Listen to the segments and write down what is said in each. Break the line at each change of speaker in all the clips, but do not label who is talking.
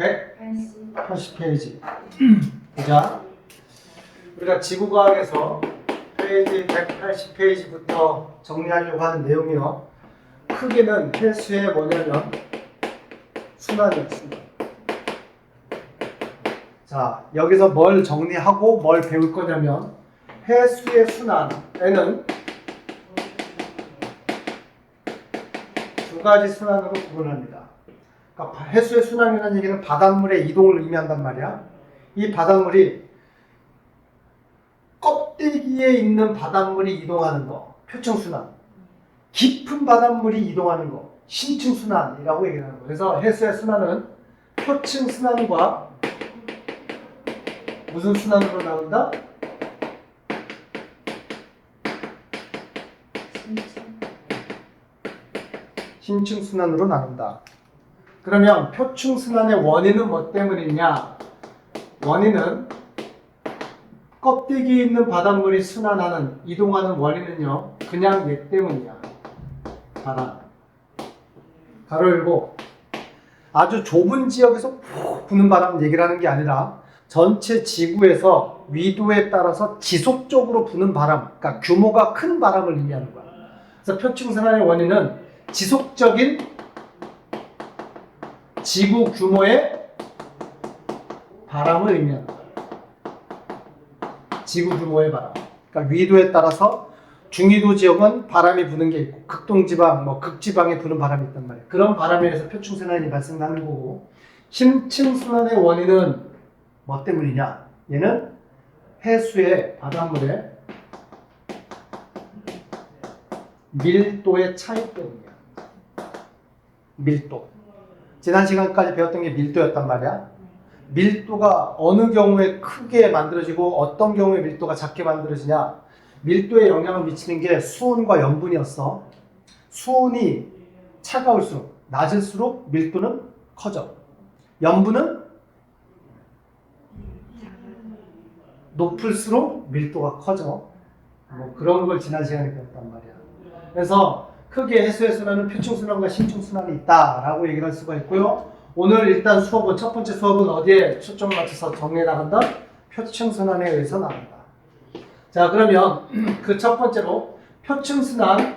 180페이지. 보자. 우리가 지구과학에서 페이지 180페이지부터 정리하려고 하는 내용이요. 크기는 해수의 뭐냐면 순환이었습니다. 자, 여기서 뭘 정리하고 뭘 배울 거냐면 해수의 순환에는 두 가지 순환으로 구분합니다. 그러니까 해수의 순환이라는 얘기는 바닷물의 이동을 의미한단 말이야. 이 바닷물이 껍데기에 있는 바닷물이 이동하는 거, 표층순환. 깊은 바닷물이 이동하는 거, 심층순환이라고 얘기하는 거예요. 그래서 해수의 순환은 표층순환과 무슨 순환으로 나온다? 심층순환으로 나눈다. 그러면 표층순환의 원인은 뭐 때문이냐? 원인은 껍데기에 있는 바닷물이 순환하는, 이동하는 원인은요, 그냥 얘 때문이야. 바람. 가로 열고, 아주 좁은 지역에서 푹 부는 바람 얘기를 하는 게 아니라 전체 지구에서 위도에 따라서 지속적으로 부는 바람, 그러니까 규모가 큰 바람을 의미하는 거야. 그래서 표층순환의 원인은 지속적인 지구 규모의 바람을 의미한다. 지구 규모의 바람. 그러니까 위도에 따라서 중위도 지역은 바람이 부는 게 있고 극동지방, 극지방에 부는 바람이 있단 말이에요. 그런 바람에 의해서 표층순환이 발생하는 거고, 심층순환의 원인은 뭐 때문이냐? 얘는 해수의 바닷물의 밀도의 차이 때문이야. 밀도. 지난 시간까지 배웠던 게 밀도였단 말이야. 밀도가 어느 경우에 크게 만들어지고 어떤 경우에 밀도가 작게 만들어지냐. 밀도에 영향을 미치는 게 수온과 염분이었어. 수온이 차가울수록, 낮을수록 밀도는 커져. 염분은 높을수록 밀도가 커져. 그런 걸 지난 시간에 배웠단 말이야. 그래서 크게 해수의 순환은 표층순환과 심층순환이 있다라고 얘기를 할 수가 있고요. 오늘 일단 수업은, 첫 번째 수업은 어디에 초점을 맞춰서 정리해 나간다? 표층순환에 의해서 나간다. 자, 그러면 그 첫 번째로 표층순환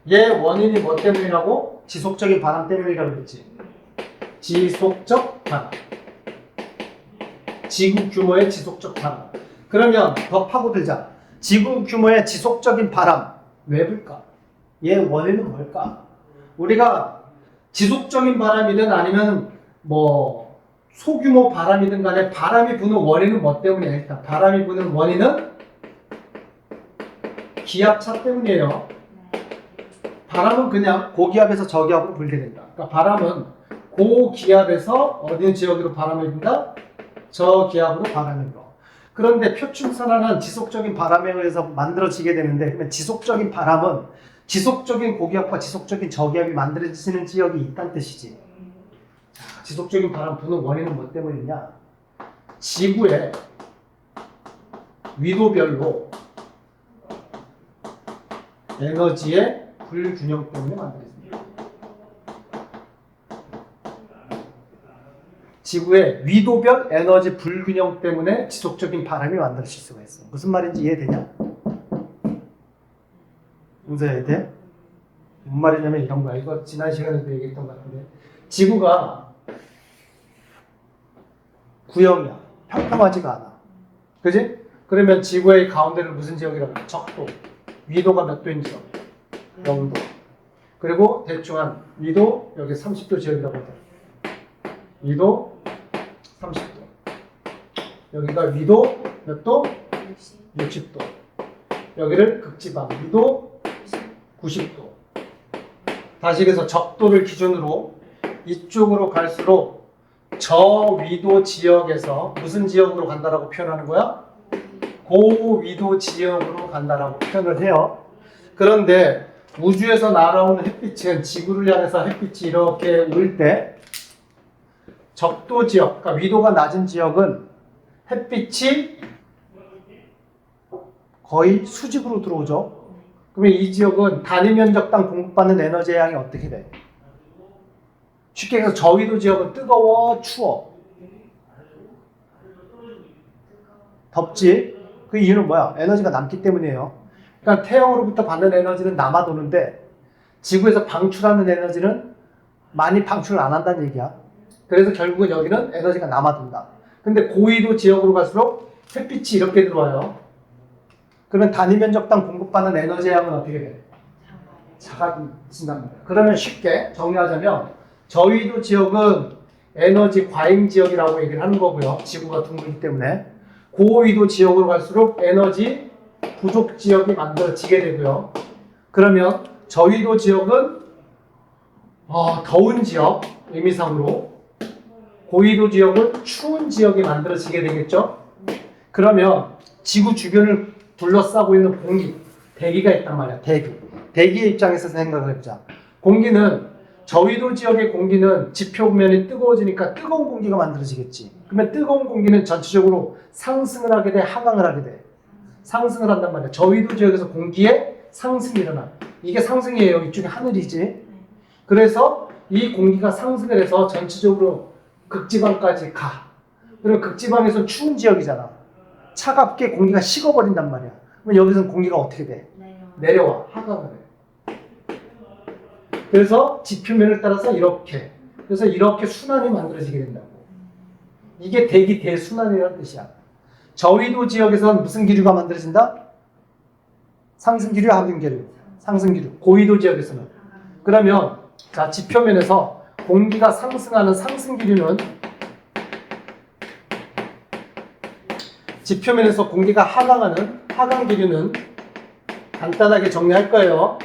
얘 원인이 뭐 때문이라고? 지속적인 바람 때문이라고 그랬지. 지속적 바람. 지구 규모의 지속적 바람. 그러면 더 파고들자. 지구 규모의 지속적인 바람 왜 불까? 얘 원인은 뭘까? 우리가 지속적인 바람이든 아니면 소규모 바람이든 간에 바람이 부는 원인은 뭐 때문이야? 일단 바람이 부는 원인은 기압차 때문이에요. 바람은 그냥 고기압에서 저기압으로 불게 된다. 그러니까 바람은 고기압에서 어느 지역으로 바람을 분다? 저기압으로 바람을 불어. 그런데 표층순환은 지속적인 바람에 의해서 만들어지게 되는데, 그러면 지속적인 바람은 지속적인 고기압과 지속적인 저기압이 만들어지는 지역이 있다는 뜻이지. 자, 지속적인 바람 부는 원인은 뭐 때문이냐? 지구의 위도별로 에너지의 불균형 때문에 만들어집니다. 지구의 위도별 에너지 불균형 때문에 지속적인 바람이 만들어질 수가 있어. 무슨 말인지 이해되냐? 용서야 이해돼? 뭔 말이냐면 이런 거야. 이거 지난 시간에도 얘기했던 것 같은데, 지구가 구형이야. 평평하지가 않아. 그지? 그러면 지구의 가운데를 무슨 지역이라고 해? 적도. 위도가 몇 도인 지역? 0도. 그리고 대충 한 위도 여기 30도 지역이라고 해. 위도 30도. 여기가 위도 몇 도? 60도. 여기를 극지방 위도 90도. 다시 그래서 적도를 기준으로 이쪽으로 갈수록 저위도 지역에서 무슨 지역으로 간다라고 표현하는 거야? 고위도 지역으로 간다라고 표현을 해요. 그런데 우주에서 날아오는 햇빛은 지구를 향해서 햇빛이 이렇게 올 때 적도 지역, 그러니까 위도가 낮은 지역은 햇빛이 거의 수직으로 들어오죠. 그러면 이 지역은 단위 면적당 공급받는 에너지의 양이 어떻게 돼? 쉽게 얘기해서 저위도 지역은 뜨거워, 추워? 덥지? 그 이유는 뭐야? 에너지가 남기 때문이에요. 그러니까 태양으로부터 받는 에너지는 남아도는데 지구에서 방출하는 에너지는 많이 방출을 안 한다는 얘기야. 그래서 결국은 여기는 에너지가 남아돈다. 근데 고위도 지역으로 갈수록 햇빛이 이렇게 들어와요. 그러면 단위 면적당 공급받는 에너지 양은 어떻게 돼? 작아진단 말이야. 그러면 쉽게 정리하자면 저위도 지역은 에너지 과잉 지역이라고 얘기를 하는 거고요. 지구가 둥글기 때문에. 고위도 지역으로 갈수록 에너지 부족 지역이 만들어지게 되고요. 그러면 저위도 지역은 더운 지역, 의미상으로. 고위도 지역은 추운 지역이 만들어지게 되겠죠. 그러면 지구 주변을 둘러싸고 있는 공기, 대기가 있단 말이야. 대기의 입장에서 생각을 해보자. 공기는 저위도 지역의 공기는 지표면이 뜨거워지니까 뜨거운 공기가 만들어지겠지. 그러면 뜨거운 공기는 전체적으로 상승을 하게 돼, 하강을 하게 돼. 상승을 한단 말이야. 저위도 지역에서 공기의 상승이 일어나. 이게 상승이에요. 이쪽에 하늘이지. 그래서 이 공기가 상승을 해서 전체적으로 극지방까지 가. 그리고 극지방에서 추운 지역이잖아. 차갑게 공기가 식어버린단 말이야. 그럼 여기서는 공기가 어떻게 돼? 내려와. 하강을 해. 그래서 지표면을 따라서 이렇게. 그래서 이렇게 순환이 만들어지게 된다고. 이게 대기 대순환이라는 뜻이야. 저위도 지역에서는 무슨 기류가 만들어진다? 상승기류, 하강기류. 상승기류. 고위도 지역에서는. 그러면 자, 지표면에서 공기가 상승하는 상승기류는 지표면에서 공기가 하강하는 하강기류는 간단하게 정리할 거예요.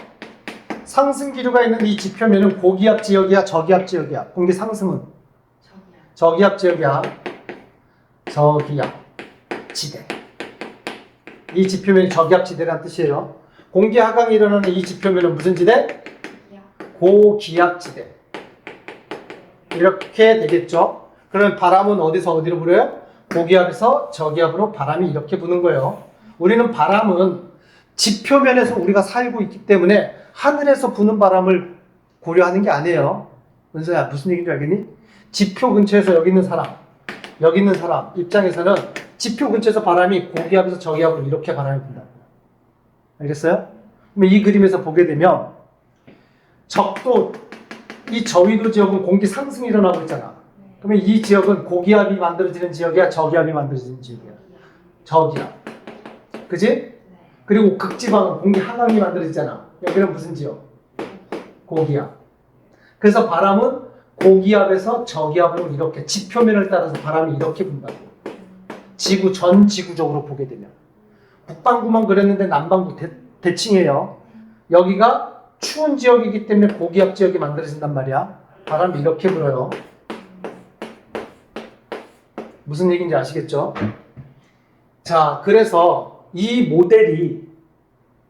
상승기류가 있는 이 지표면은 고기압 지역이야, 저기압 지역이야? 공기 상승은? 저기압 지역이야. 저기압 지대. 이 지표면이 저기압 지대라는 뜻이에요. 공기 하강이 일어나는 이 지표면은 무슨 지대? 고기압 지대. 이렇게 되겠죠. 그러면 바람은 어디서 어디로 불어요? 고기압에서 저기압으로 바람이 이렇게 부는 거예요. 우리는 바람은 지표면에서 우리가 살고 있기 때문에 하늘에서 부는 바람을 고려하는 게 아니에요. 은서야, 무슨 얘기인지 알겠니? 지표 근처에서 여기 있는 사람 입장에서는 지표 근처에서 바람이 고기압에서 저기압으로 이렇게 바람이 분다. 알겠어요? 그럼 이 그림에서 보게 되면 적도 이 저위도 지역은 공기 상승이 일어나고 있잖아. 그러면 이 지역은 고기압이 만들어지는 지역이야, 저기압이 만들어지는 지역이야? 저기압. 그지? 그리고 극지방은 공기 하강이 만들어지잖아. 여기는 무슨 지역? 고기압. 그래서 바람은 고기압에서 저기압으로 이렇게 지표면을 따라서 바람이 이렇게 분다고. 지구 전 지구적으로 보게 되면. 북반구만 그랬는데 남반구 대칭이에요. 여기가 추운 지역이기 때문에 고기압 지역이 만들어진단 말이야. 바람이 이렇게 불어요. 무슨 얘기인지 아시겠죠? 자, 그래서 이 모델이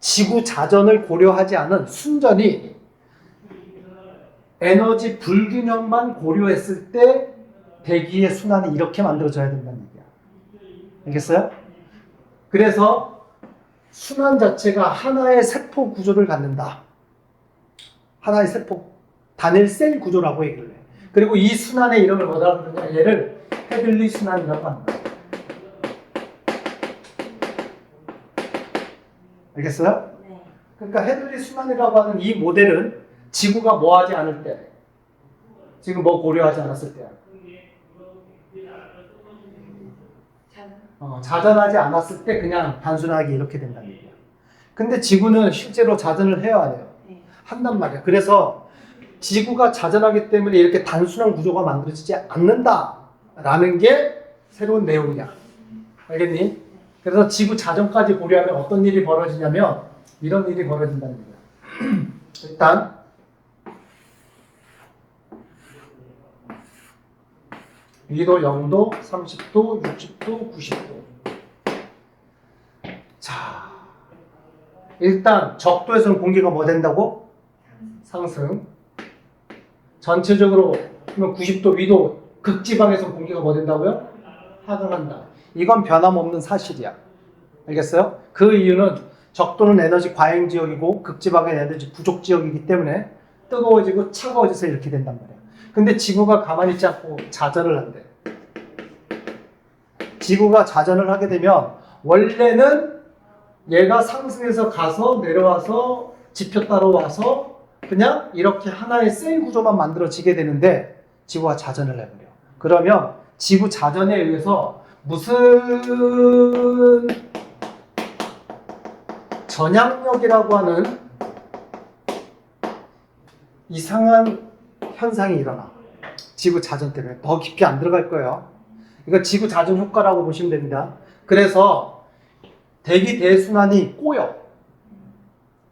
지구 자전을 고려하지 않은 순전히 에너지 불균형만 고려했을 때 대기의 순환이 이렇게 만들어져야 된다는 얘기야. 알겠어요? 그래서 순환 자체가 하나의 세포 구조를 갖는다. 하나의 세포, 단일 셀 구조라고 얘기를 해. 그리고 이 순환의 이름을 뭐라고 부르냐? 얘를 헤들리 순환이라고 한다. 알겠어요? 네. 그러니까 헤들리 순환이라고 하는 이 모델은 지구가 뭐 하지 않을 때, 지금 뭐 고려하지 않았을 때야. 자전하지 않았을 때 그냥 단순하게 이렇게 된다는 얘기야. 근데 지구는 실제로 자전을 해야 해요. 한단 말이야. 그래서 지구가 자전하기 때문에 이렇게 단순한 구조가 만들어지지 않는다라는 게 새로운 내용이야. 알겠니? 그래서 지구 자전까지 고려하면 어떤 일이 벌어지냐면 이런 일이 벌어진다는 거야. 일단 위도 0도, 30도, 60도, 90도. 자, 일단 적도에서는 공기가 뭐 된다고? 상승. 전체적으로 90도 위도 극지방에서 공기가 뭐 된다고요? 하강한다. 이건 변함없는 사실이야. 알겠어요? 그 이유는 적도는 에너지 과잉 지역이고 극지방은 에너지 부족 지역이기 때문에 뜨거워지고 차가워져서 이렇게 된단 말이야. 근데 지구가 가만히 있지 않고 자전을 한대. 지구가 자전을 하게 되면 원래는 얘가 상승해서 가서 내려와서 지표 따라와서 그냥 이렇게 하나의 셀 구조만 만들어지게 되는데 지구가 자전을 해버려. 그러면 지구 자전에 의해서 무슨 전향력이라고 하는 이상한 현상이 일어나. 지구 자전 때문에. 더 깊이 안 들어갈 거예요. 이거 지구 자전 효과라고 보시면 됩니다. 그래서 대기 대순환이 꼬여.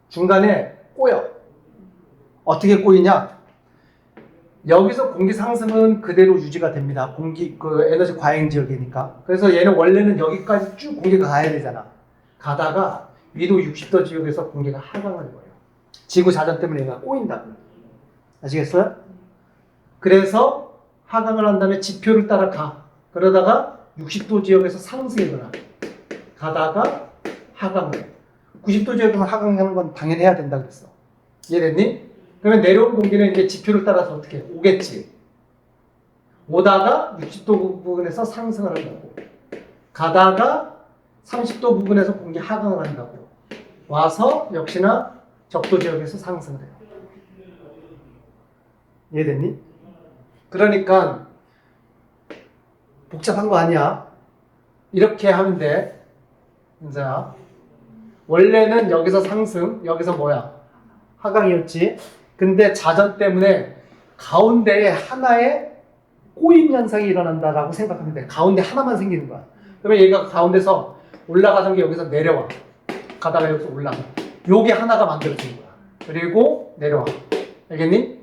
중간에 꼬여. 어떻게 꼬이냐? 여기서 공기 상승은 그대로 유지가 됩니다. 에너지 과잉 지역이니까. 그래서 얘는 원래는 여기까지 쭉 공기가 가야 되잖아. 가다가 위도 60도 지역에서 공기가 하강하는 거예요. 지구 자전 때문에 얘가 꼬인다고. 아시겠어요? 그래서 하강을 한 다음에 지표를 따라 가. 그러다가 60도 지역에서 상승이거나 가다가 하강을. 90도 지역에서 하강하는 건 당연히 해야 된다 그랬어. 이해됐니? 그러면 내려온 공기는 이제 지표를 따라서 어떻게 오겠지. 오다가 60도 부분에서 상승을 한다고. 가다가 30도 부분에서 공기 하강을 한다고. 와서 역시나 적도 지역에서 상승을 해요. 이해됐니? 그러니까 복잡한 거 아니야. 이렇게 하면 돼. 은서야. 원래는 여기서 상승, 여기서 뭐야? 하강이었지. 근데 자전 때문에 가운데에 하나의 꼬임 현상이 일어난다라고 생각하면 돼. 가운데 하나만 생기는 거야. 그러면 얘가 가운데서 올라가던 게 여기서 내려와. 가다가 여기서 올라가. 요게 하나가 만들어지는 거야. 그리고 내려와. 알겠니?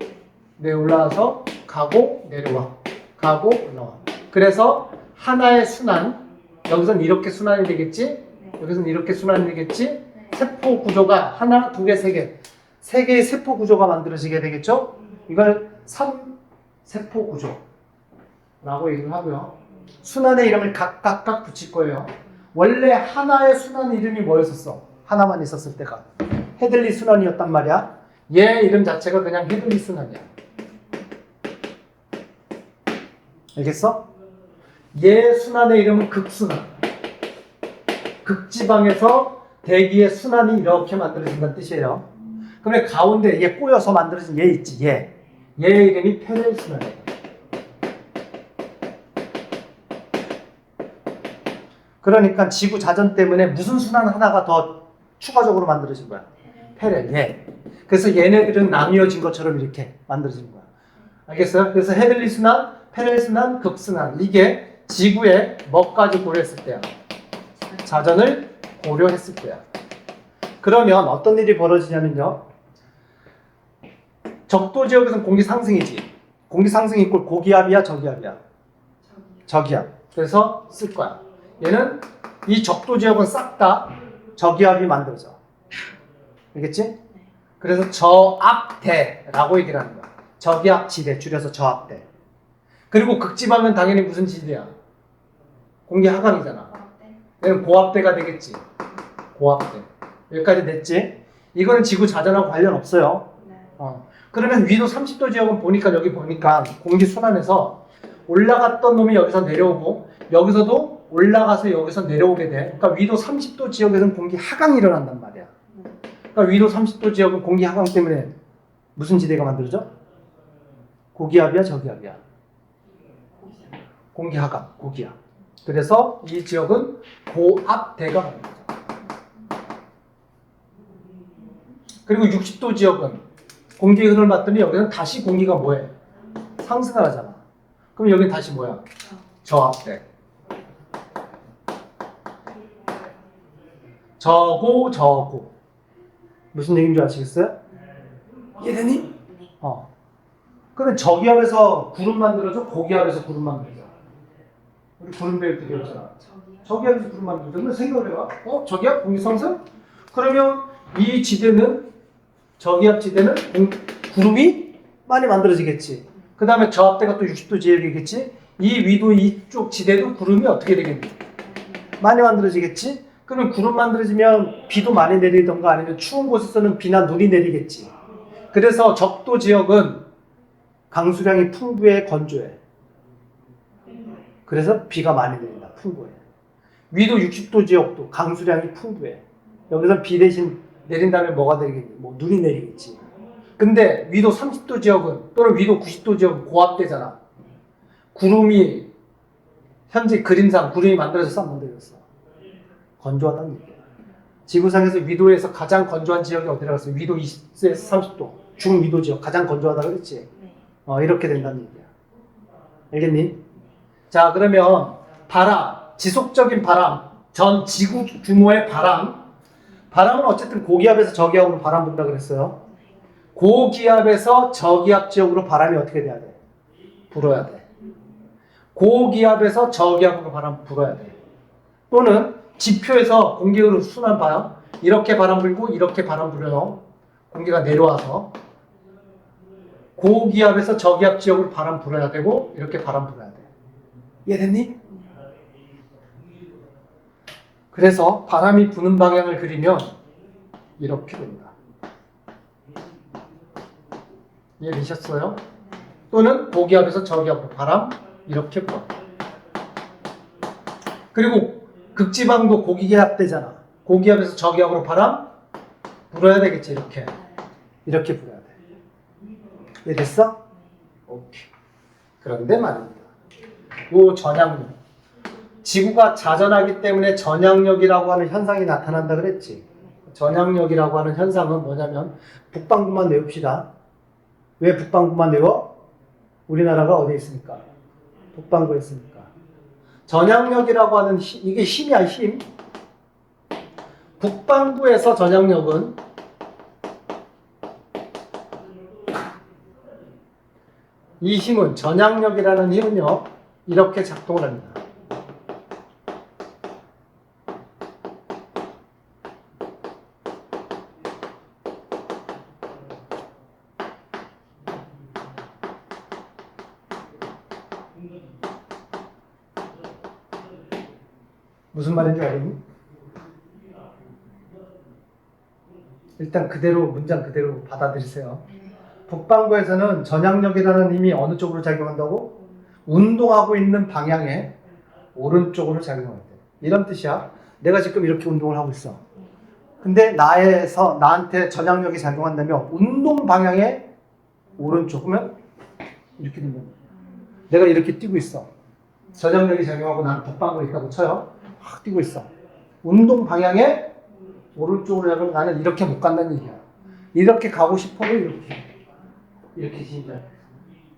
네, 올라와서 가고 내려와. 가고 올라와. 그래서 하나의 순환. 여기서는 이렇게 순환이 되겠지? 여기서는 이렇게 순환이 되겠지? 세포 구조가 하나, 두 개, 세 개. 세 개의 세포 구조가 만들어지게 되겠죠? 이걸 3세포 구조라고 얘기를 하고요. 순환의 이름을 각각 붙일 거예요. 원래 하나의 순환 이름이 뭐였었어? 하나만 있었을 때가. 헤들리 순환이었단 말이야. 얘 이름 자체가 그냥 헤들리 순환이야. 알겠어? 얘 순환의 이름은 극순환. 극지방에서 대기의 순환이 이렇게 만들어진다는 뜻이에요. 그러면 가운데 얘 꼬여서 만들어진 얘 있지, 얘. 얘 이름이 페렐순환이에요. 그러니까 지구 자전 때문에 무슨 순환 하나가 더 추가적으로 만들어진 거야? 페렐, 얘. 그래서 얘네들은 나뉘어진 것처럼 이렇게 만들어진 거야. 알겠어요? 그래서 헤들리 순환, 페렐 순환, 극순환. 이게 지구에 뭐까지 고려했을 때야? 자전을 고려했을 때야. 그러면 어떤 일이 벌어지냐면요. 적도 지역에서는 공기 상승이지. 공기 상승이 이꼴 고기압이야, 저기압이야? 저기압. 그래서 쓸 거야. 얘는 이 적도 지역은 싹 다 저기압이 만들어져. 알겠지? 그래서 저압대라고 얘기를 하는 거야. 저기압 지대, 줄여서 저압대. 그리고 극지방은 당연히 무슨 지대야? 공기 하강이잖아. 얘는 고압대가 되겠지. 고압대. 여기까지 됐지? 이거는 지구 자전하고 관련 없어요. 그러면 위도 30도 지역은 보니까 여기 보니까 공기 순환에서 올라갔던 놈이 여기서 내려오고 여기서도 올라가서 여기서 내려오게 돼. 그러니까 위도 30도 지역에서는 공기 하강이 일어난단 말이야. 그러니까 위도 30도 지역은 공기 하강 때문에 무슨 지대가 만들어져? 고기압이야, 저기압이야? 공기 하강, 고기압. 그래서 이 지역은 고압대가 만들어져. 그리고 60도 지역은 공기 흐름을 봤더니 여기는 다시 공기가 뭐해? 상승을 하잖아. 그럼 여기는 다시 뭐야? 저압대. 저고. 무슨 얘기인 줄 아시겠어요? 이해되니? 그럼 저기압에서 구름 만들어져? 고기압에서 구름 만들어져? 우리 구름 배울 때 배웠잖아. 저기압에서 구름 만들어져. 근데 생각을 해봐. 저기압? 공기 상승? 그러면 이 지대는 저기압 지대는 구름이 많이 만들어지겠지. 그 다음에 저압대가 또 60도 지역이겠지. 이 위도 이쪽 지대도 구름이 어떻게 되겠니? 많이 만들어지겠지. 그러면 구름 만들어지면 비도 많이 내리던가 아니면 추운 곳에서는 비나 눈이 내리겠지. 그래서 적도 지역은 강수량이 풍부해, 건조해. 그래서 비가 많이 내린다. 풍부해. 위도 60도 지역도 강수량이 풍부해. 여기서 비 대신 내린 다음에 뭐가 내리겠니? 뭐 눈이 내리겠지. 근데 위도 30도 지역은 또는 위도 90도 지역은 고압되잖아. 구름이 현재 그림상 구름이 만들어졌어, 안 만들어졌어? 건조하다는 얘기야. 지구상에서 위도에서 가장 건조한 지역이 어디라고 했어? 위도 20에서 30도 중위도 지역 가장 건조하다 그랬지? 이렇게 된다는 얘기야. 알겠니? 자, 그러면 바람, 지속적인 바람, 전 지구 규모의 바람은 어쨌든 고기압에서 저기압으로 바람 분다 그랬어요. 고기압에서 저기압 지역으로 바람이 어떻게 돼야 돼? 불어야 돼. 고기압에서 저기압으로 바람 불어야 돼. 또는 지표에서 공기의 순환 봐요. 이렇게 바람 불고 이렇게 바람 불어요. 공기가 내려와서 고기압에서 저기압 지역으로 바람 불어야 되고 이렇게 바람 불어야 돼. 이해됐니? 그래서 바람이 부는 방향을 그리면 이렇게 된다. 이해되셨어요? 또는 고기압에서 저기압으로 바람 이렇게 불어. 그리고 극지방도 고기압되잖아. 고기압에서 저기압으로 바람 불어야 되겠지. 이렇게 불어야 돼. 이해됐어? 오케이. 그런데 말입니다. 요 전향력. 지구가 자전하기 때문에 전향력이라고 하는 현상이 나타난다 그랬지. 전향력이라고 하는 현상은 뭐냐면 북반구만 외웁시다. 왜 북반구만 외워? 우리나라가 어디에 있습니까? 북반구에 있습니까? 전향력이라고 하는 이게 힘이야, 힘. 북반구에서 전향력은 이 힘은 전향력이라는 힘은요 이렇게 작동을 합니다. 무슨 말인지 알겠니? 일단 그대로 문장 그대로 받아들이세요. 북반구에서는 전향력이라는 힘이 어느 쪽으로 작용한다고? 운동하고 있는 방향에 오른쪽으로 작용한대. 이런 뜻이야. 내가 지금 이렇게 운동을 하고 있어. 근데 나한테 전향력이 작용한다면 운동 방향에 오른쪽 그러면 이렇게 된다. 내가 이렇게 뛰고 있어. 전향력이 작용하고 나는 북반구에 있다고 쳐요. 확 뛰고 있어. 운동 방향에 오른쪽으로 가면 나는 이렇게 못 간다는 얘기야. 이렇게 가고 싶어도 이렇게 진짜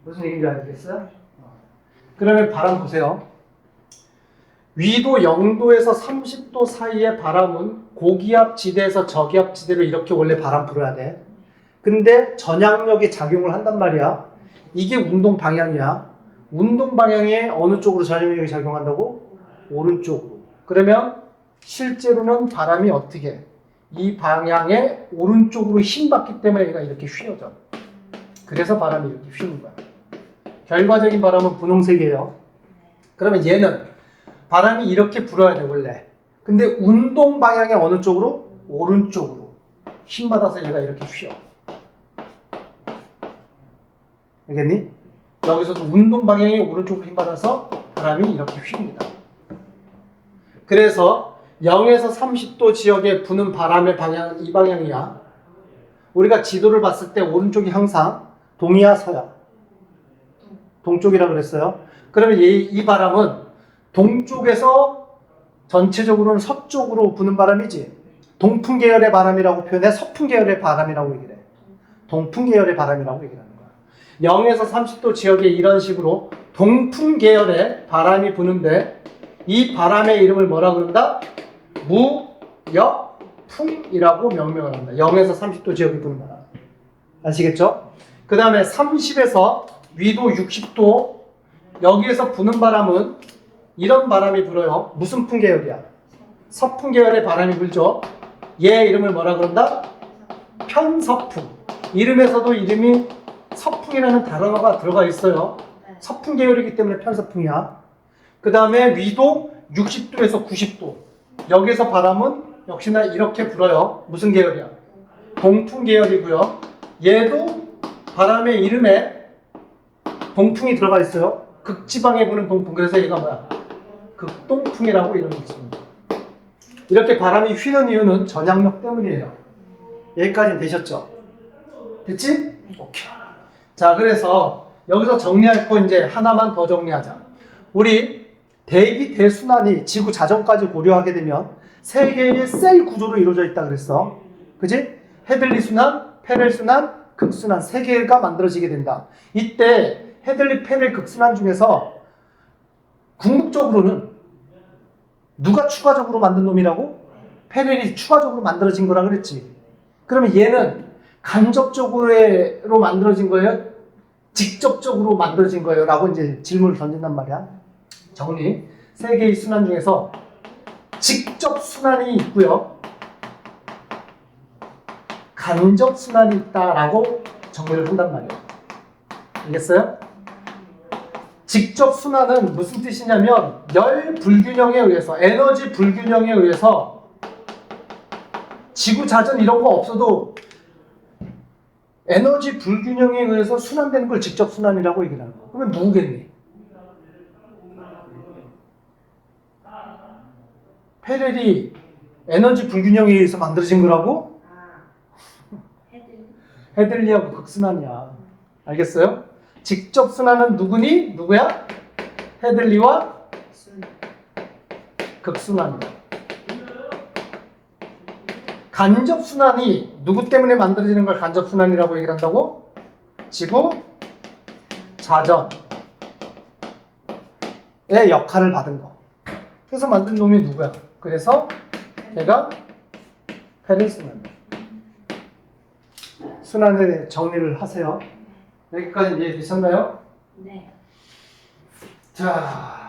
무슨 얘기인지 알겠어요? 그러면 바람 보세요. 위도 0도에서 30도 사이의 바람은 고기압 지대에서 저기압 지대로 이렇게 원래 바람 불어야 돼. 근데 전향력이 작용을 한단 말이야. 이게 운동 방향이야. 운동 방향에 어느 쪽으로 전향력이 작용한다고? 오른쪽으로. 그러면 실제로는 바람이 어떻게? 이 방향에 오른쪽으로 힘받기 때문에 얘가 이렇게 휘어져. 그래서 바람이 이렇게 휘는 거야. 결과적인 바람은 분홍색이에요. 그러면 얘는 바람이 이렇게 불어야 돼 원래. 근데 운동 방향에 어느 쪽으로? 오른쪽으로. 힘받아서 얘가 이렇게 휘어. 알겠니? 여기서도 운동 방향에 오른쪽으로 힘받아서 바람이 이렇게 휩니다. 그래서 0에서 30도 지역에 부는 바람의 방향은 이 방향이야. 우리가 지도를 봤을 때 오른쪽이 항상 동이야, 서야? 동쪽이라 그랬어요. 그러면 이 바람은 동쪽에서 전체적으로는 서쪽으로 부는 바람이지. 동풍 계열의 바람이라고 표현해, 서풍 계열의 바람이라고 얘기를 해. 동풍 계열의 바람이라고 얘기를 하는 거야. 0에서 30도 지역에 이런 식으로 동풍 계열의 바람이 부는데 이 바람의 이름을 뭐라 그런다? 무역풍이라고 명명을 한다. 0에서 30도 지역이 부는 바람. 아시겠죠? 그 다음에 30에서 위도 60도 여기에서 부는 바람은 이런 바람이 불어요. 무슨 풍 계열이야? 서풍 계열의 바람이 불죠. 얘 이름을 뭐라 그런다? 편서풍. 이름에서도 이름이 서풍이라는 단어가 들어가 있어요. 서풍 계열이기 때문에 편서풍이야. 그 다음에 위도 60도에서 90도 여기서 바람은 역시나 이렇게 불어요. 무슨 계열이야? 동풍 계열이고요. 얘도 바람의 이름에 동풍이 들어가 있어요. 극지방에 부는 동풍. 그래서 얘가 뭐야? 극동풍이라고 이름을 있습니다. 이렇게 바람이 휘는 이유는 전향력 때문이에요. 여기까지 되셨죠? 됐지? 오케이. 자, 그래서 여기서 정리할 거 이제 하나만 더 정리하자. 우리 대기 대순환이 지구 자전까지 고려하게 되면 세 개의 셀 구조로 이루어져 있다 그랬어. 그지? 헤들리 순환, 페렐 순환, 극순환 세 개가 만들어지게 된다. 이때 헤들리, 페렐, 극순환 중에서 궁극적으로는 누가 추가적으로 만든 놈이라고? 페렐이 추가적으로 만들어진 거라 그랬지. 그러면 얘는 간접적으로 만들어진 거예요? 직접적으로 만들어진 거예요? 라고 이제 질문을 던진단 말이야. 정리. 세 개의 순환 중에서 직접 순환이 있고요. 간접 순환이 있다라고 정리를 한단 말이에요. 알겠어요? 직접 순환은 무슨 뜻이냐면 열 불균형에 의해서, 에너지 불균형에 의해서 지구 자전 이런 거 없어도 에너지 불균형에 의해서 순환되는 걸 직접 순환이라고 얘기를 하는 거야. 그러면 누구겠니? 페렐이 에너지 불균형에 의해서 만들어진 거라고? 헤들리하고 극순환이야. 알겠어요? 직접 순환은 누구니? 누구야? 헤들리와 극순환이야. 간접 순환이 누구 때문에 만들어지는 걸 간접 순환이라고 얘기를 한다고? 지구 자전의 역할을 받은 거. 그래서 만든 놈이 누구야? 그래서 걔가 페렐 순환. 순환에 대해 정리를 하세요. 여기까지 이해되셨나요?
네.
자.